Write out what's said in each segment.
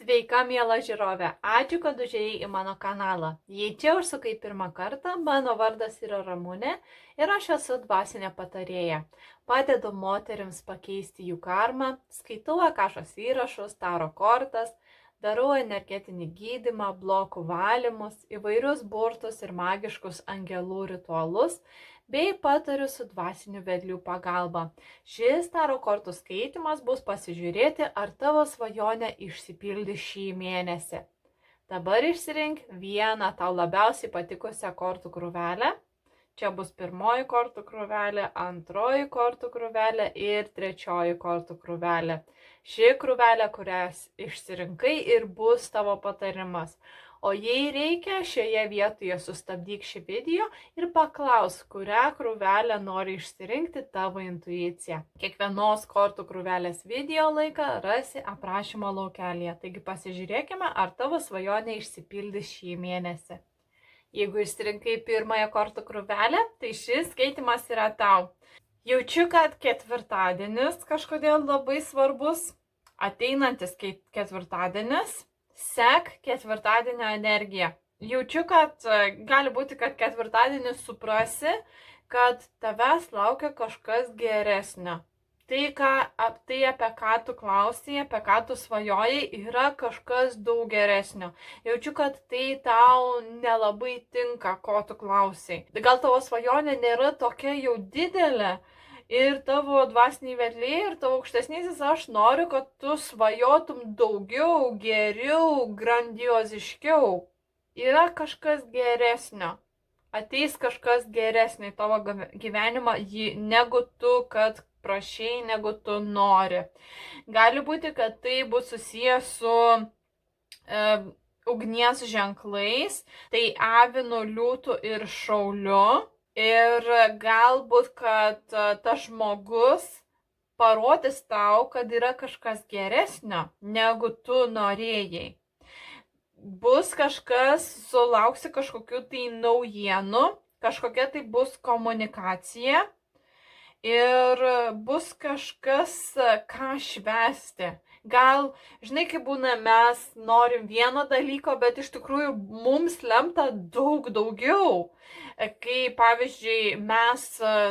Sveika, miela žiūrovė. Ačiū, kad užėjai į mano kanalą. Jei čia užsukai pirmą kartą, mano vardas yra Ramunė ir aš esu dvasinė patarėja. Padedu moterims pakeisti jų karmą, skaitau Akašos įrašus, taro kortas, darau energetinį gydymą, blokų valymus, įvairius burtus ir magiškus angelų ritualus, bei patariu su dvasinių vedlių pagalba. Šis taro kortų skaitimas bus pasižiūrėti, ar tavo svajonė išsipildys šį mėnesį. Dabar išsirink vieną tau labiausiai patikusią kortų krūvelę. Čia bus pirmoji kortų krūvelė, antroji kortų krūvelė ir trečioji kortų krūvelė. Ši krūvelė, kurias išsirinkai, ir bus tavo patarimas. O jei reikia, šioje vietoje sustabdyk šį video ir paklaus, kurią krūvelę nori išsirinkti tavo intuicija. Kiekvienos kortų krūvelės video laiką rasi aprašymo laukelėje, taigi pasižiūrėkime, ar tavo svajonė išsipildys šį mėnesį. Jeigu išsirinkai pirmąją kortų krūvelę, tai šis skaitimas yra tau. Jaučiu, kad ketvirtadienis kažkodėl labai svarbus. Ateinantis ketvirtadienis. Sek ketvirtadienio energiją. Jaučiu, kad gali būti, kad ketvirtadienį suprasi, kad tavęs laukia kažkas geresnio. Tai, apie ką tu klausai, apie ką tu svajojai, yra kažkas daug geresnio. Jaučiu, kad tai tau nelabai tinka, ko tu klausai. Gal tavo svajonė nėra tokia jau didelė, ir tavo dvasiniai vedliai, ir tavo aukštesnysis aš noriu, kad tu svajotum daugiau, geriau, grandioziškiau. Yra kažkas geresnio. Ateis kažkas geresnio į tavo gyvenimą, negu tu, kad prašai, negu tu nori. Gali būti, kad tai bus susijęs su ugnies ženklais, tai avinu, liūtų ir šauliu. Ir galbūt, kad tas žmogus parodys tau, kad yra kažkas geresnio, negu tu norėjai. Bus kažkas, sulauksi kažkokių tai naujienų, kažkokia tai bus komunikacija ir bus kažkas, ką švęsti. Gal, žinai, kaip būna, mes norim vieno dalyko, bet iš tikrųjų mums lemta daug daugiau. Kai, pavyzdžiui, mes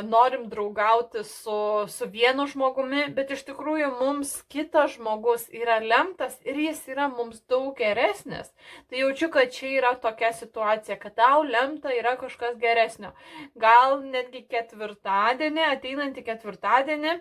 norim draugauti su vienu žmogumi, bet iš tikrųjų mums kitas žmogus yra lemtas ir jis yra mums daug geresnis. Tai jaučiu, kad čia yra tokia situacija, kad tau lemta yra kažkas geresnio. Gal netgi ketvirtadienį, ateinantį ketvirtadienį,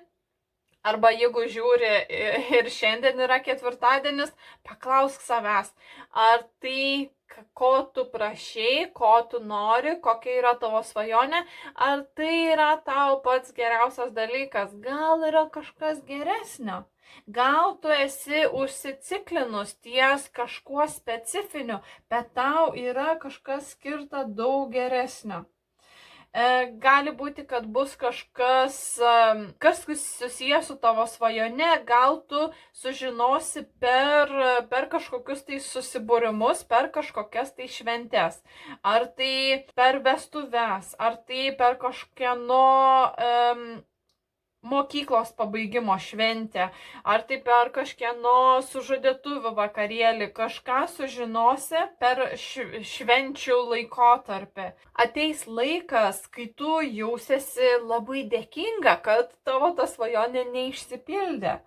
arba jeigu žiūri ir šiandien yra ketvirtadienis, paklausk savęs, ar tai, ko tu prašai, ko tu nori, kokia yra tavo svajonė, ar tai yra tau pats geriausias dalykas, gal yra kažkas geresnio. Gal tu esi užsiciklinus ties kažkuo specifiniu, bet tau yra kažkas skirta daug geresnio. Gali būti, kad bus kažkas, kas susijęs su tavo svajone, gal tu sužinosi per kažkokius tai susibūrimus, per kažkokias tai šventes. Ar tai per vestuves, ar tai per kažkieno mokyklos pabaigimo šventę, ar tai per kažkieno sužadėtuvių vakarėlį, kažką sužinosi per švenčių laikotarpį. Ateis laikas, kai tu jausiesi labai dėkinga, kad tavo ta svajonė neišsipildė.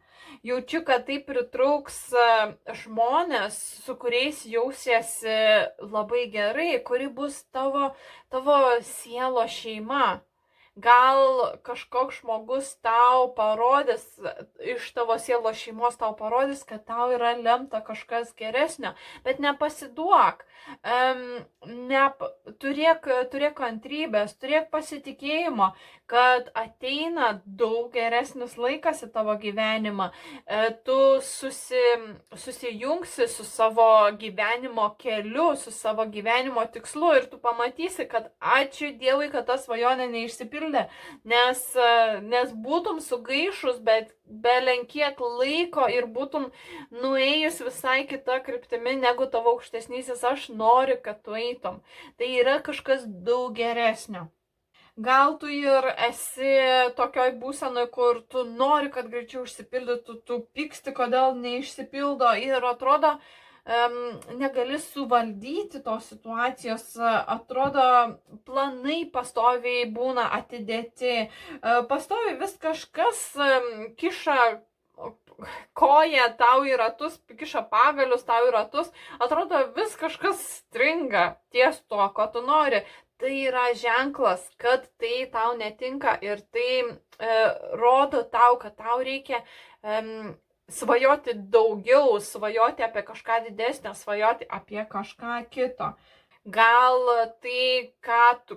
Jaučiu, kad tai pritrauks žmonės, su kuriais jausiesi labai gerai, kuri bus tavo sielo šeima. Gal kažkoks žmogus tau parodys, iš tavo sielos šeimos tau parodys, kad tau yra lemta kažkas geresnio, bet nepasiduok, turėk kantrybės, turėk pasitikėjimo, kad ateina daug geresnis laikas į tavo gyvenimą, tu susijungsi su savo gyvenimo keliu, su savo gyvenimo tikslu ir tu pamatysi, kad ačiū Dievui, kad ta svajonė neišsipildė, nes būtum sugaišus, bet belenkiek laiko ir būtum nuėjus visai kita kryptimi, negu tavo aukštesnysis aš nori, kad tu eitum. Tai yra kažkas daug geresnio. Gal tu ir esi tokioj būsenoj, kur tu nori, kad greičiau išsipildytų, tu pyksti, kodėl neišsipildo ir atrodo, negali suvaldyti tos situacijos, atrodo, planai pastoviai būna atidėti, pastoviai vis kažkas kiša koją tau į ratus, kiša pagalius tau į ratus, atrodo vis kažkas stringa ties to, ko tu nori. Tai yra ženklas, kad tai tau netinka ir tai rodo tau, kad tau reikia svajoti daugiau, svajoti apie kažką didesnio, svajoti apie kažką kito. Gal tai,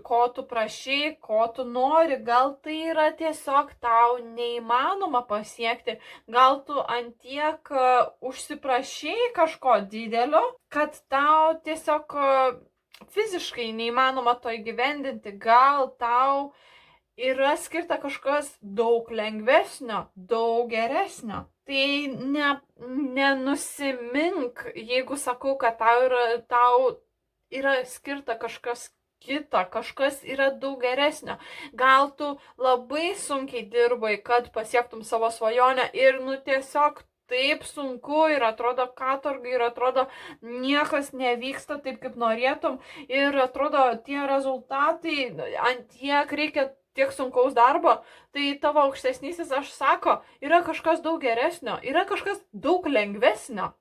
ko tu prašai, ko tu nori, gal tai yra tiesiog tau neįmanoma pasiekti, gal tu antiek užsiprašai kažko didelio, kad tau tiesiog fiziškai neįmanoma to įgyvendinti, gal tau yra skirta kažkas daug lengvesnio, daug geresnio. Tai nenusimink, jeigu sakau, kad tau yra skirta kažkas kita, kažkas yra daug geresnio. Gal tu labai sunkiai dirbai, kad pasiektum savo svajonę ir tiesiog taip sunku ir atrodo katorgai ir atrodo niekas nevyksta taip, kaip norėtum ir atrodo tie rezultatai, ant tiek reikia tiek sunkaus darbo, tai tavo aukštesnysis aš sako, yra kažkas daug geresnio, yra kažkas daug lengvesnio.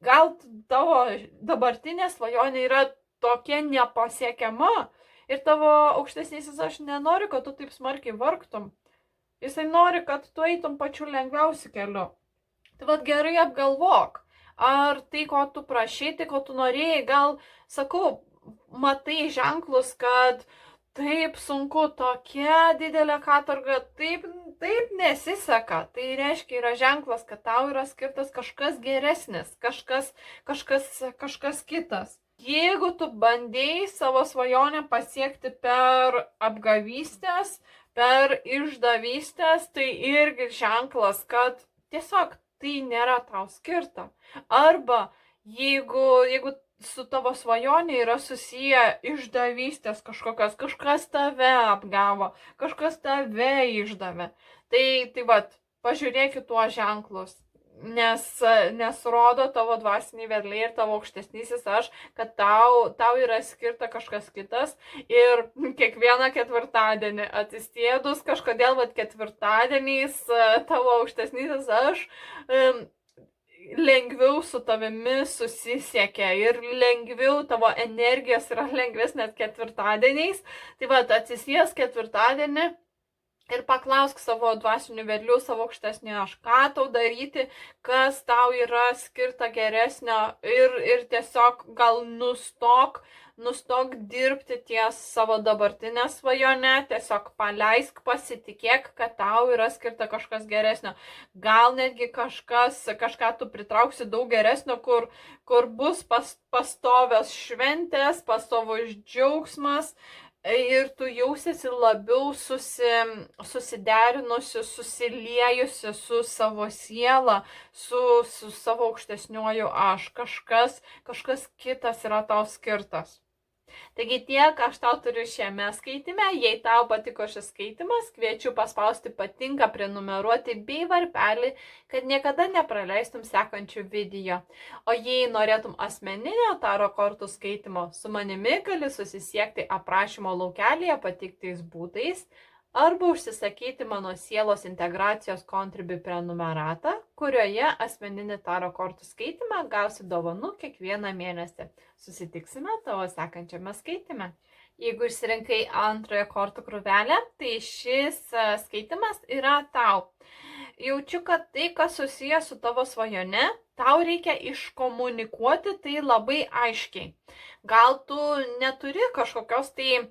Gal tavo dabartinė svajonė yra tokia nepasiekiama ir tavo aukštesnysis aš nenori, kad tu taip smarkiai vargtum. Jisai nori, kad tu eitum pačiu lengviausiu keliu. Tai vad gerai apgalvok, ar tai, ko tu prašai, tai, ko tu norėjai, gal, sakau, matai ženklus, kad taip sunku, tokia didelė katorga, taip nesiseka. Tai reiškia, yra ženklas, kad tau yra skirtas kažkas geresnis, kažkas kitas. Jeigu tu bandėjai savo svajonę pasiekti per apgavystės, per išdavystės, tai irgi ženklas, kad tiesiog tai nėra tau skirta. Arba jeigu su tavo svajonė yra susiję išdavystės kažkas tave apgavo, kažkas tave išdavė. Tai vat, pažiūrėkit tuos ženklus, nes rodo tavo dvasiniai vedliai ir tavo aukštesnysis aš, kad tau yra skirta kažkas kitas ir kiekvieną ketvirtadienį atsistėdus kažkodėl, vat ketvirtadieniais tavo aukštesnysis aš lengviau su tavimi susisiekia ir lengviau tavo energijos yra lengvesnės ketvirtadieniais. Tai va, atsisės ketvirtadienį ir paklausk savo dvasinių vedlių, savo aukštesnio aš, ką tau daryti, kas tau yra skirta geresnio ir tiesiog gal nustok dirbti ties savo dabartinę svajonę, tiesiog paleisk, pasitikėk, kad tau yra skirta kažkas geresnio. Gal netgi kažką tu pritrauksi daug geresnio, kur bus pastovios šventės, pastovus džiaugsmas ir tu jausiesi labiau susiderinusi, susiliejusi su savo siela, su savo aukštesniuoju aš. Kažkas kitas yra tau skirtas. Taigi tiek aš tau turiu šiame skaitime. Jei tau patiko šis skaitimas, kviečiu paspausti patinka, prenumeruoti bei varpelį, kad niekada nepraleistum sekančių video. O jei norėtum asmeninio taro kortų skaitimo, su manimi gali susisiekti aprašymo laukelėje pateiktais būdais arba užsisakyti mano sielos integracijos Contribui prenumeratą, kurioje asmeninį taro kortų skaitimą gausi dovanų kiekvieną mėnesį. Susitiksime tavo sekančiame skaitime. Jeigu išsirinkai antrojo kortų krūvelę, tai šis skaitimas yra tau. Jaučiu, kad tai, kas susijęs su tavo svajone, tau reikia iškomunikuoti tai labai aiškiai. Gal tu neturi kažkokios tai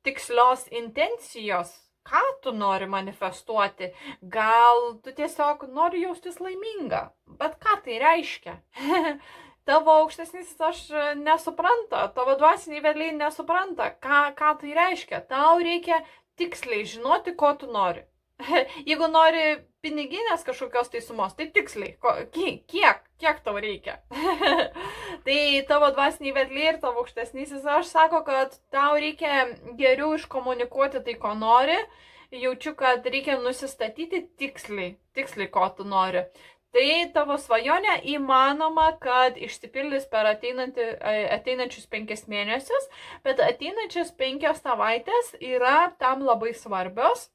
tikslios intencijos, ką tu nori manifestuoti. Gal tu tiesiog nori jaustis laiminga, bet ką tai reiškia? Tavo aukštesnysis aš nesupranta, tavo dvasiniai vedliai nesupranta, ką tai reiškia. Tau reikia tiksliai žinoti, ko tu nori. Jeigu nori piniginės kažkokios tai sumos, tai tiksliai, kiek tau reikia. Tai tavo dvasiniai vedliai ir tavo aukštesnysis aš sako, kad tau reikia geriau iškomunikuoti tai, ko nori. Jaučiu, kad reikia nusistatyti tiksliai, ko tu nori. Tai tavo svajonė įmanoma, kad išsipildys per ateinančius 5 mėnesius, bet ateinančias 5 savaitės yra tam labai svarbios,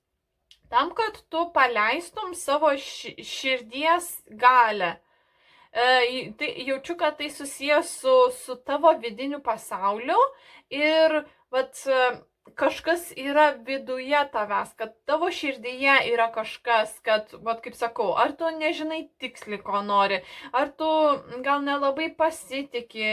tam, kad tu paleistum savo širdies galę. Tai jaučiu, kad tai susijęs su tavo vidiniu pasauliu ir kažkas yra viduje tavęs, kad tavo širdyje yra kažkas, kad, kaip sakau, ar tu nežinai tiksliai, ko nori, ar tu gal nelabai pasitiki,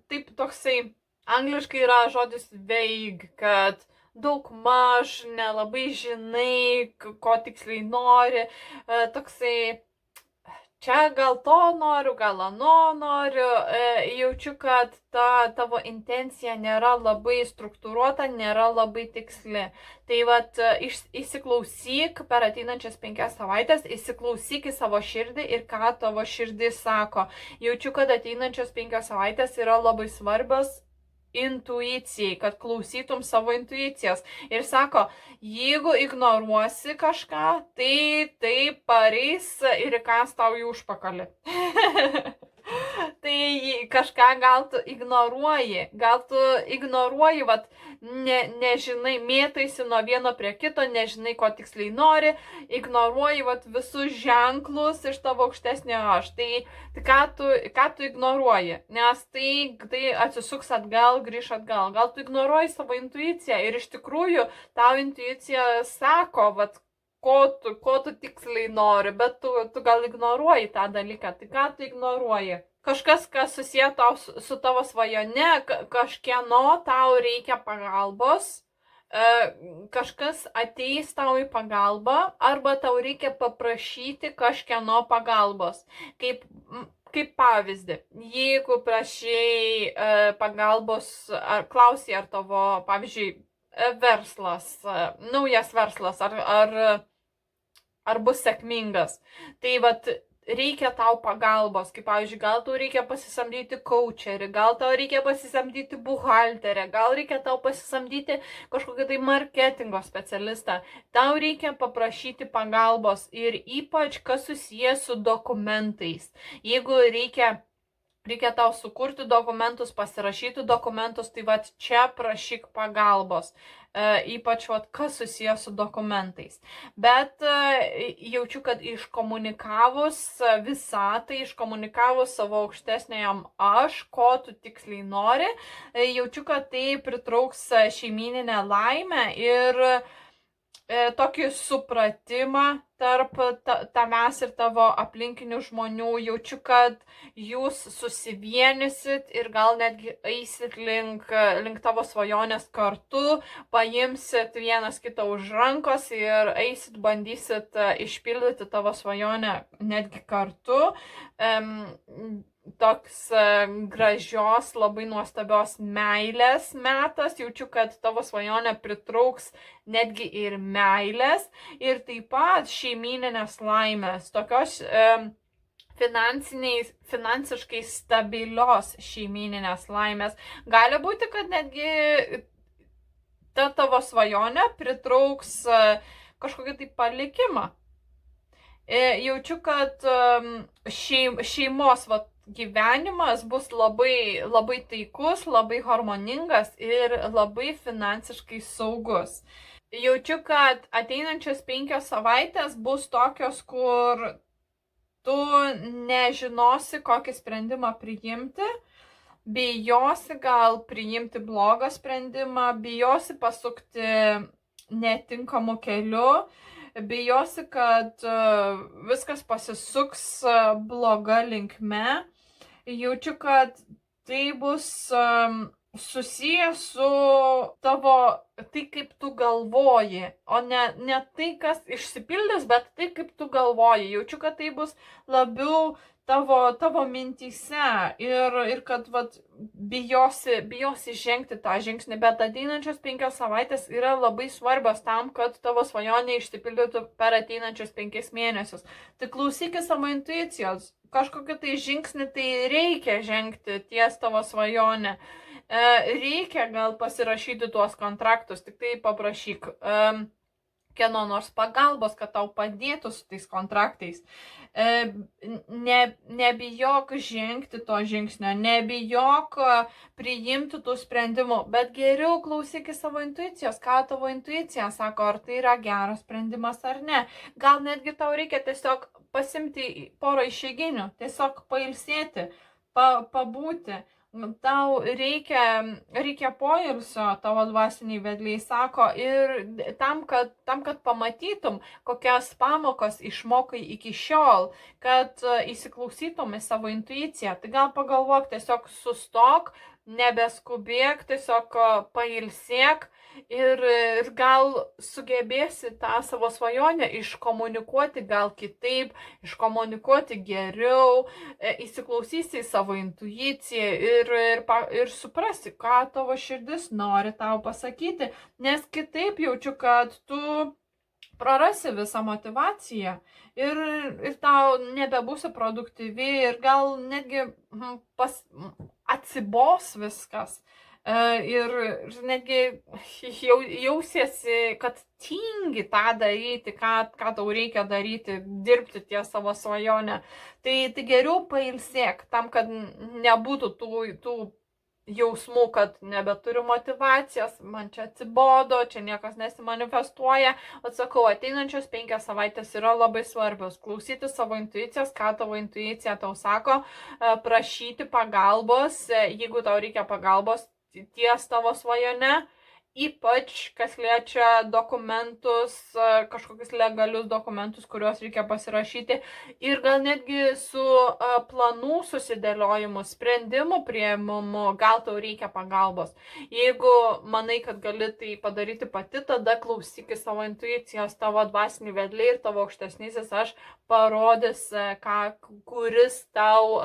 taip toksai, angliškai yra žodis vague, kad daug maž, nelabai žinai, ko tiksliai nori, toksai, čia gal to noriu, gal ano noriu, jaučiu, kad ta tavo intencija nėra labai struktūruota, nėra labai tiksli. Tai įsiklausyk per ateinančias 5 savaitės, įsiklausyk į savo širdį ir ką tavo širdis sako. Jaučiu, kad ateinančias 5 savaitės yra labai svarbios intuicijai, kad klausytum savo intuicijas. Ir sako, jeigu ignoruosi kažką, tai pareis ir įkas tau į užpakalį. Tai kažką gal tu ignoruoji, nežinai, mėtaisi nuo vieno prie kito, nežinai, ko tiksliai nori, ignoruoji visus ženklus iš tavo aukštesnio aš. Tai ką tu ignoruoji, nes tai atsisuks atgal, grįš atgal. Gal tu ignoruoji savo intuiciją ir iš tikrųjų tau intuicija sako, ko tu tiksliai nori, bet tu gal ignoruoji tą dalyką. Tai ką tu ignoruoji? Kažkas, kas susiję tau su tavo svajone, kažkieno tau reikia pagalbos, kažkas ateis tau į pagalbą, arba tau reikia paprašyti kažkieno pagalbos. Kaip pavyzdį, jeigu prašai pagalbos, ar klausai, ar tavo, pavyzdžiui, verslas, naujas verslas, ar bus sėkmingas, tai reikia tau pagalbos, kaip pavyzdžiui, gal tau reikia pasisamdyti coacherį, gal tau reikia pasisamdyti buhalterę, gal reikia tau pasisamdyti kažkokį tai marketingo specialistą, tau reikia paprašyti pagalbos ir ypač kas susijęs su dokumentais. Jeigu reikia tau sukurti dokumentus, pasirašyti dokumentus, tai čia prašyk pagalbos. Ypač kas susijęs su dokumentais. Bet jaučiu, kad iškomunikavus visatą, iškomunikavus savo aukštesniajam aš, ko tu tiksliai nori, jaučiu, kad tai pritrauks šeimyninę laimę ir tokį supratimą tarp tavęs ir tavo aplinkinių žmonių. Jaučiu, kad jūs susivienysit ir gal netgi eisit link tavo svajonės kartu, paimsit vienas kitą už rankos ir eisit, bandysit išpildyti tavo svajonę netgi kartu. Toks gražios, labai nuostabios meilės metas. Jaučiu, kad tavo svajonė pritrauks netgi ir meilės ir taip pat šeimyninės laimės, tokios finansiškai stabilios šeimyninės laimės. Gali būti, kad netgi ta tavo svajonė pritrauks kažkokį tai palikimą. Jaučiu, kad šeimos gyvenimas bus labai, labai taikus, labai harmoningas ir labai finansiškai saugus. Jaučiu, kad ateinančios 5 savaitės bus tokios, kur tu nežinosi, kokį sprendimą priimti, bijosi gal priimti blogą sprendimą, bijosi pasukti netinkamu keliu, bijosi, kad viskas pasisuks bloga linkme. Jaučiu, kad tai bus susiję su tavo, tai kaip tu galvoji, o ne tai, kas išsipildys, bet tai kaip tu galvoji. Jaučiu, kad tai bus labiau tavo mintyse ir kad vat, bijosi žengti tą žingsnį, bet ateinančios 5 savaitės yra labai svarbios tam, kad tavo svajonė išsipildytų per ateinančius 5 mėnesius. Tai klausykis savo intuicijos, kažkokį tai žingsnį tai reikia žengti ties tavo svajonę. Reikia gal pasirašyti tuos kontraktus, tik tai paprašyk kieno nors pagalbos, kad tau padėtų su tais kontraktais. Nebijok žengti to žingsnio, nebijok priimti tų sprendimų, bet geriau klausykis savo intuicijos, ką tavo intuicija sako, ar tai yra geras sprendimas ar ne. Gal netgi tau reikia tiesiog pasimti porą išeiginių, tiesiog pailsėti, pabūti. Tau reikia poilsio, tavo dvasiniai vedliai sako, ir tam, kad pamatytum, kokias pamokas išmokai iki šiol, kad įsiklausytum į savo intuiciją. Tai gal pagalvok, tiesiog sustok, nebeskubėk, tiesiog pailsėk ir gal sugebėsi tą savo svajonę iškomunikuoti gal kitaip, iškomunikuoti geriau, įsiklausysi į savo intuiciją ir suprasi, ką tavo širdis nori tau pasakyti, nes kitaip jaučiu, kad tu prarasi visą motivaciją ir tau nebebūsi produktyvi ir gal netgi atsibos viskas. Ir netgi jausiesi, kad tingi tą daryti, ką tau reikia daryti, dirbti ties savo svajonę. Tai geriau pailsėk tam, kad nebūtų tų jausmų, kad nebeturiu motivacijos, man čia atsibodo, čia niekas nesimanifestuoja. Atsakau, ateinančios 5 savaitės yra labai svarbios. Klausyti savo intuicijos, ką tavo intuicija tau sako, prašyti pagalbos, jeigu tau reikia pagalbos ties tavo svajone, ypač kas liečia dokumentus, kažkokius legalius dokumentus, kuriuos reikia pasirašyti, ir gal netgi su planų susidėliojimu, sprendimų priėmimu, gal tau reikia pagalbos. Jeigu manai, kad gali tai padaryti pati, tada klausykis savo intuicijos, tavo dvasinį vedlį ir tavo aukštesnysis aš parodys, kuris tau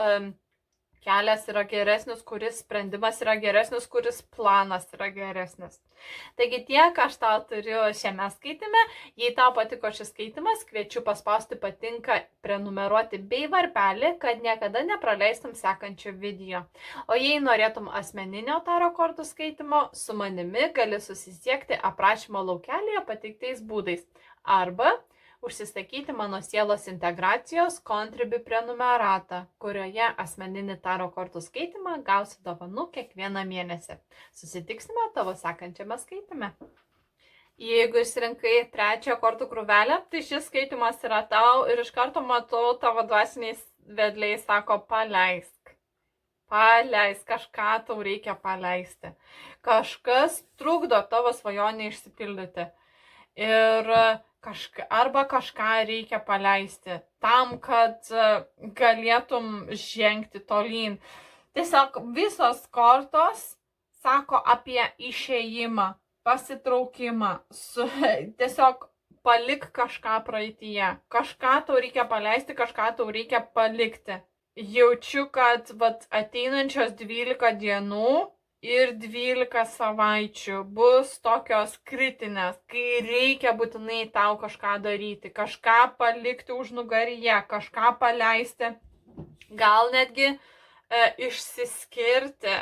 kelias yra geresnis, kuris sprendimas yra geresnis, kuris planas yra geresnis. Taigi tiek aš tau turiu šiame skaitime. Jei tau patiko šis skaitimas, kviečiu paspausti patinka, prenumeruoti bei varpelį, kad niekada nepraleistum sekančių video. O jei norėtum asmeninio taro kortų skaitimo, su manimi gali susisiekti aprašymo laukelėje pateiktais būdais. Arba užsisakyti mano sielos integracijos Contribui prenumeratą, kurioje asmeninį taro kortų skaitimą gausi dovanų kiekvieną mėnesį. Susitiksime tavo sekančiame skaitime. Jeigu išsirinkai 3 kortų krūvelę, tai šis skaitimas yra tau ir iš karto matau tavo dvasiniais vedliai sako paleisk. Paleisk, kažką tau reikia paleisti. Kažkas trukdo tavo svajonę išsipildyti. Ir arba kažką reikia paleisti tam, kad galėtum žengti tolyn. Tiesiog visos kortos sako apie išėjimą, pasitraukimą, tiesiog palik kažką praeityje. Kažką tau reikia paleisti, kažką tau reikia palikti. Jaučiu, kad ateinančios 12 dienų ir 12 savaičių bus tokios kritinės, kai reikia būtinai tau kažką daryti, kažką palikti užnugaryje, kažką paleisti, gal netgi išsiskirti.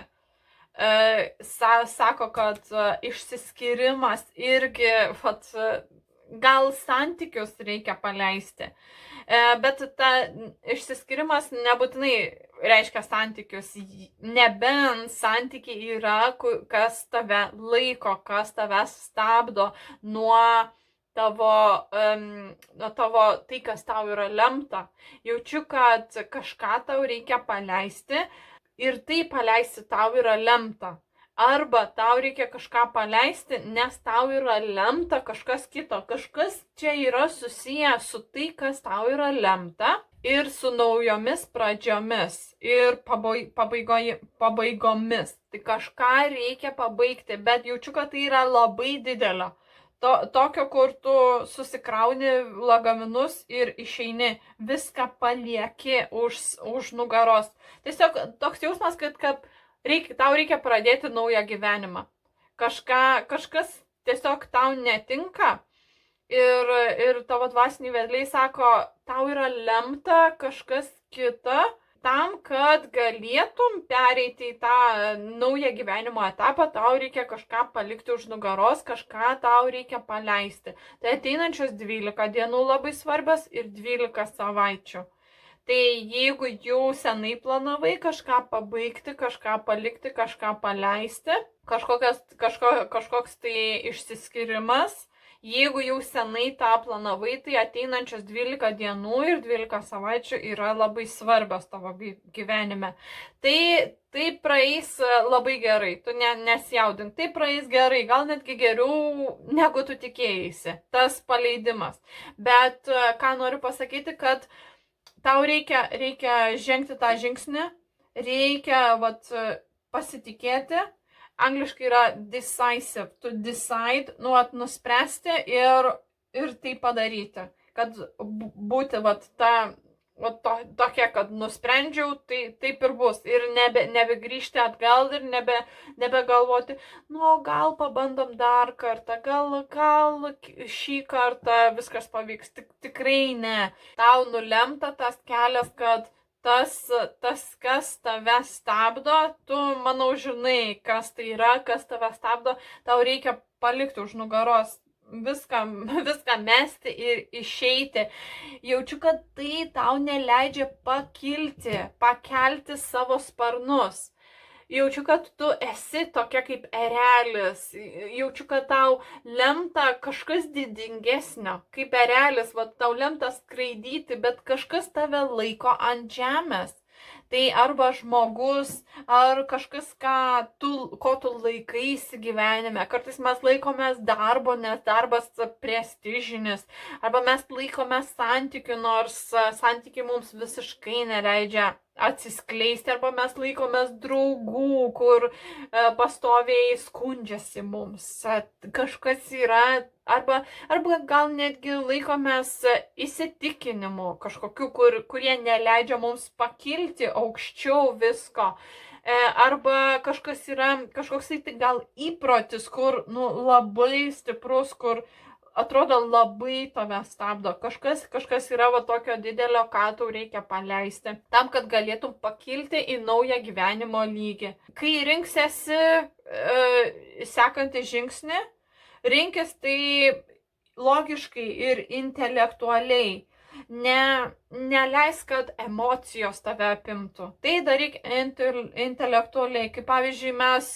Sako, kad išsiskyrimas irgi, gal santykius reikia paleisti. Bet ta išsiskyrimas nebūtinai reiškia santykius, nebent santykiai yra, kas tave laiko, kas tave stabdo nuo tavo tai, kas tau yra lemta. Jaučiu, kad kažką tau reikia paleisti ir tai paleisti tau yra lemta. Arba tau reikia kažką paleisti, nes tau yra lemta kažkas kito. Kažkas čia yra susiję su tai, kas tau yra lemta ir su naujomis pradžiomis ir pabaigomis. Tai kažką reikia pabaigti, bet jaučiu, kad tai yra labai didelio. Tokio, kur tu susikrauni lagaminus ir išeini, viską palieki už nugaros. Tiesiog toks jausmas, kad tau reikia pradėti naują gyvenimą. Kažkas tiesiog tau netinka ir tavo dvasiniai vedliai sako, tau yra lemta kažkas kita, tam, kad galėtum pereiti į tą naują gyvenimo etapą, tau reikia kažką palikti už nugaros, kažką tau reikia paleisti. Tai ateinančios 12 dienų labai svarbios ir 12 savaičių. Tai jeigu jau senai planavai kažką pabaigti, kažką palikti, kažką paleisti, kažkoks tai išsiskirimas, jeigu jau senai tą planavai, tai ateinančios 12 dienų ir 12 savaičių yra labai svarbios tavo gyvenime. Tai praeis labai gerai, tu nesijaudink, tai praeis gerai, gal netgi geriau negu tu tikėjaisi, tas paleidimas. Bet ką noriu pasakyti, kad tau reikia žengti tą žingsnį, reikia pasitikėti. Angliškai yra decisive, to decide, nuspręsti ir tai padaryti, kad būti tokia, kad nusprendžiau, tai taip ir bus, ir nebegrįžti atgal ir nebegalvoti, gal pabandom dar kartą, gal šį kartą viskas pavyks, tikrai ne. Tau nulemta tas kelias, kad tas, kas tave stabdo, tu, manau, žinai, kas tai yra, kas tave stabdo, tau reikia palikti už nugaros viską mesti ir išeiti. Jaučiu, kad tai tau neleidžia pakelti savo sparnus. Jaučiu, kad tu esi tokia kaip erelis. Jaučiu, kad tau lemta kažkas didingesnio. Kaip erelis, tau lemta skraidyti, bet kažkas tave laiko ant žemės. Tai arba žmogus, ar kažkas, ko tu laikaisi gyvenime. Kartais mes laikomės darbo, nes darbas prestižinis. Arba mes laikomės santykių, nors santykiai mums visiškai neleidžia atsiskleisti. Arba mes laikomės draugų, kur pastoviai skundžiasi mums. Kažkas yra. Arba gal netgi laikomės įsitikinimu kažkokiu, kurie neleidžia mums pakilti aukščiau visko. Arba kažkoks tai gal įprotis, kur labai stiprus, kur atrodo labai tave stabdo. Kažkas yra tokio didelio, ką tau reikia paleisti, tam, kad galėtum pakilti į naują gyvenimo lygį. Kai rinksiesi sekantį žingsnį, rinkis tai logiškai ir intelektualiai. Neleisk, kad emocijos tave apimtų. Tai daryk intelektualiai. Kaip pavyzdžiui, mes,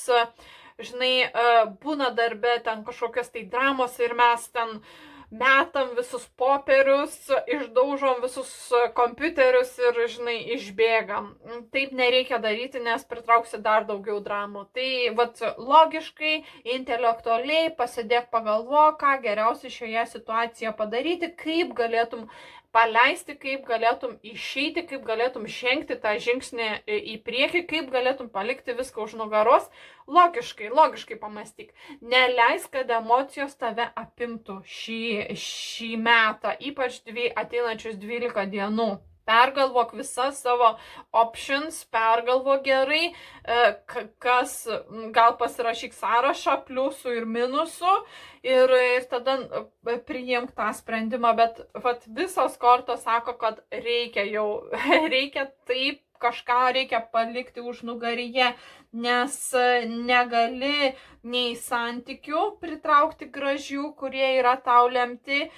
būna darbe ten kažkokios tai dramos ir mes ten metam visus popierius, išdaužom visus kompiuterius ir, išbėgam. Taip nereikia daryti, nes pritrauksi dar daugiau dramų. Tai, logiškai, intelektualiai pasidėk, pagalvok, ką geriausiai šioje situacijoje padaryti, kaip galėtum paleisti, kaip galėtum išeiti, kaip galėtum žengti tą žingsnį į priekį, kaip galėtum palikti viską už nugaros. Logiškai pamąstyk. Neleisk, kad emocijos tave apimtų šį metą, ypač ateinančius 12 dienų. Pergalvok visas savo options, pergalvok gerai, gal pasirašyk sąrašą pliusų ir minusų ir tada priimk tą sprendimą, bet visos kortos sako, kad reikia taip, kažką reikia palikti už nugaryje, nes negali nei santykių pritraukti gražių, kurie yra tau lemti,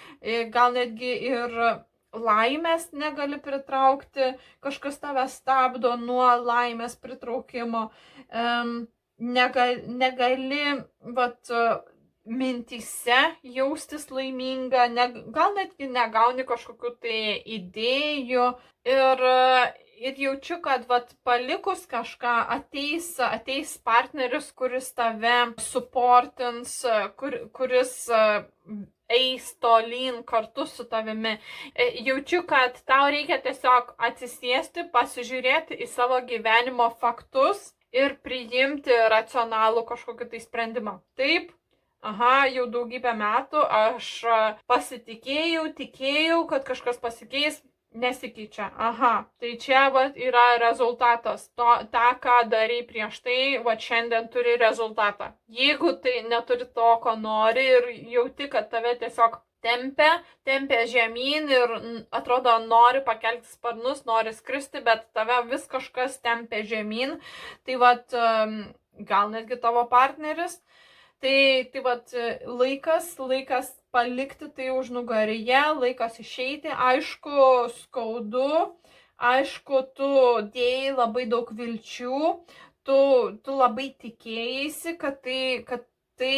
gal netgi ir laimės negali pritraukti, kažkas tave stabdo nuo laimės pritraukimo, negali mintyse jaustis laiminga, gal netgi negauni kažkokių tai idėjų ir jaučiu, kad palikus kažką ateis partneris, kuris tave supportins, kuris eis tolyn kartu su tavimi. Jaučiu, kad tau reikia tiesiog atsisėsti, pasižiūrėti į savo gyvenimo faktus ir priimti racionalų kažkokį tai sprendimą. Taip, aha, jau daugybę metų aš tikėjau, kad kažkas pasikeis, nesikeičia. Aha, tai čia yra rezultatas. Ta, ką darai prieš tai, šiandien turi rezultatą. Jeigu tai neturi to, ko nori ir jauti, kad tave tiesiog tempia žemyn ir atrodo nori pakelti sparnus, nori skristi, bet tave vis kažkas tempia žemyn, tai gal netgi tavo partneris. Tai laikas palikti tai užnugaryje, laikas išeiti, aišku, skaudu, aišku, tu dėjai labai daug vilčių, tu labai tikėjaisi, kad tai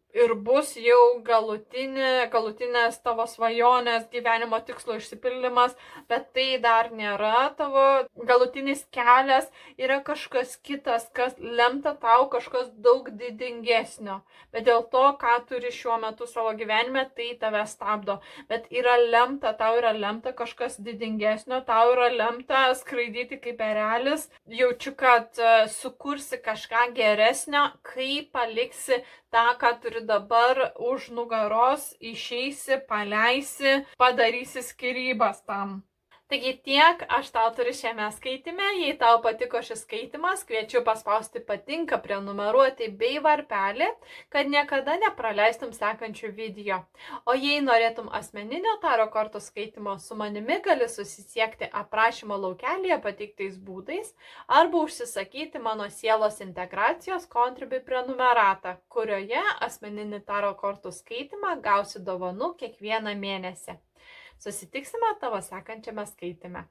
ir bus jau galutinės tavo svajonės, gyvenimo tikslo išsipildymas, bet tai dar nėra tavo galutinis kelias, yra kažkas kitas, kas lemta tau kažkas daug didingesnio. Bet dėl to, ką turi šiuo metu savo gyvenime, tai tave stabdo. Bet tau yra lemta kažkas didingesnio, tau yra lemta skraidyti kaip erelis. Jaučiu, kad sukursi kažką geresnio, kai paliksi tą, ką turi dabar už nugaros, išeisi, paleisi, padarysi skyrybas tam. Taigi tiek aš tau turiu šiame skaitime. Jei tau patiko šis skaitimas, kviečiu paspausti patinka, prenumeruoti bei varpelį, kad niekada nepraleistum sekančių video. O jei norėtum asmeninio taro kortų skaitimo su manimi, gali susisiekti aprašymo laukelėje pateiktais būdais arba užsisakyti mano sielos integracijos Contribui prenumeratą, kurioje asmeninį taro kortų skaitimą gausi dovanų kiekvieną mėnesį. Susitiksime tavo sekančiame skaitime.